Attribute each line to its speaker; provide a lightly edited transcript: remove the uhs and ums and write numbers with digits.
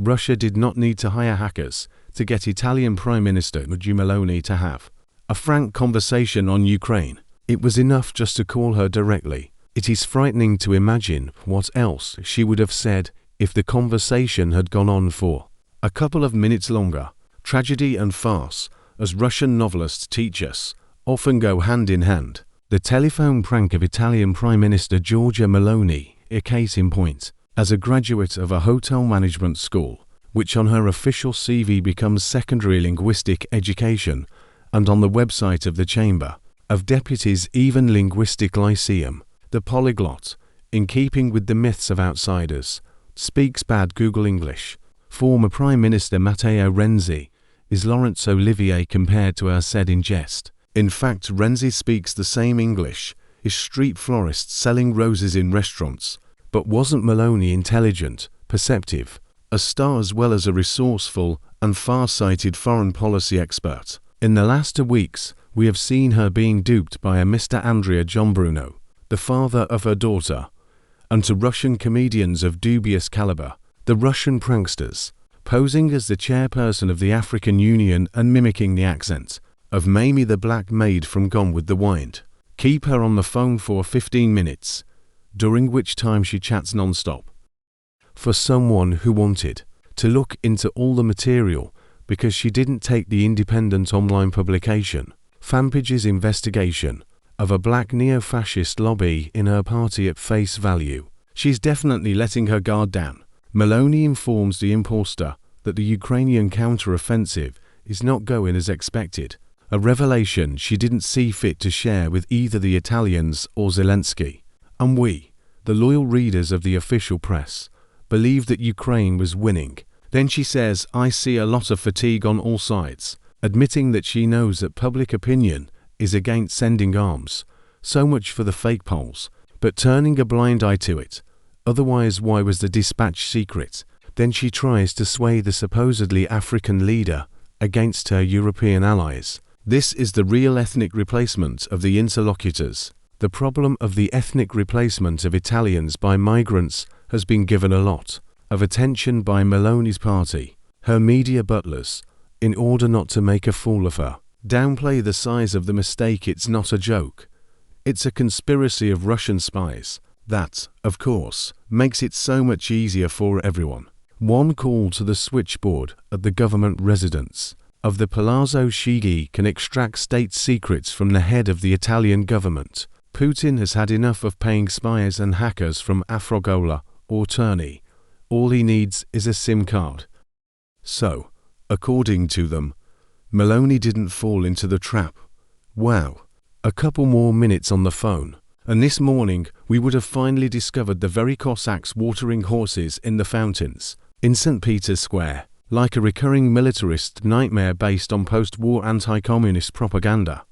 Speaker 1: Russia did not need to hire hackers to get Italian Prime Minister Giorgi Meloni to have a frank conversation on Ukraine. It was enough just to call her directly. It is frightening to imagine what else she would have said if the conversation had gone on for a couple of minutes longer. Tragedy and farce, as Russian novelists teach us, often go hand in hand. The telephone prank of Italian Prime Minister Giorgia Meloni, a case in point. As a graduate of a hotel management school, which on her official CV becomes secondary linguistic education, and on the website of the Chamber of Deputies even linguistic lyceum, the polyglot, in keeping with the myths of outsiders, speaks bad Google English. Former Prime Minister Matteo Renzi is Laurence Olivier compared to her, said in jest. In fact, Renzi speaks the same English, is street florist selling roses in restaurants. But wasn't Meloni intelligent, perceptive, a star as well as a resourceful and far-sighted foreign policy expert? In the last 2 weeks, we have seen her being duped by a Mr. Andrea Gianbruno, the father of her daughter, and to Russian comedians of dubious caliber, the Russian pranksters, posing as the chairperson of the African Union and mimicking the accent of Mamie the Black Maid from Gone with the Wind. Keep her on the phone for 15 minutes, during which time she chats non-stop. For someone who wanted to look into all the material because she didn't take the independent online publication, Fanpage's investigation of a black neo-fascist lobby in her party at face value, she's definitely letting her guard down. Meloni informs the imposter that the Ukrainian counter-offensive is not going as expected, a revelation she didn't see fit to share with either the Italians or Zelensky. And we, the loyal readers of the official press, believed that Ukraine was winning. Then she says, "I see a lot of fatigue on all sides," admitting that she knows that public opinion is against sending arms. So much for the fake polls, but turning a blind eye to it. Otherwise, why was the dispatch secret? Then she tries to sway the supposedly African leader against her European allies. This is the real ethnic replacement of the interlocutors. The problem of the ethnic replacement of Italians by migrants has been given a lot of attention by Meloni's party, her media butlers, in order not to make a fool of her. Downplay the size of the mistake. It's not a joke. It's a conspiracy of Russian spies. That, of course, makes it so much easier for everyone. One call to the switchboard at the government residence of the Palazzo Chigi can extract state secrets from the head of the Italian government. Putin has had enough of paying spies and hackers from Afrogola or Turney. All he needs is a SIM card. So, according to them, Meloni didn't fall into the trap. Wow. A couple more minutes on the phone, and this morning we would have finally discovered the very Cossacks watering horses in the fountains in St. Peter's Square, like a recurring militarist nightmare based on post-war anti-communist propaganda.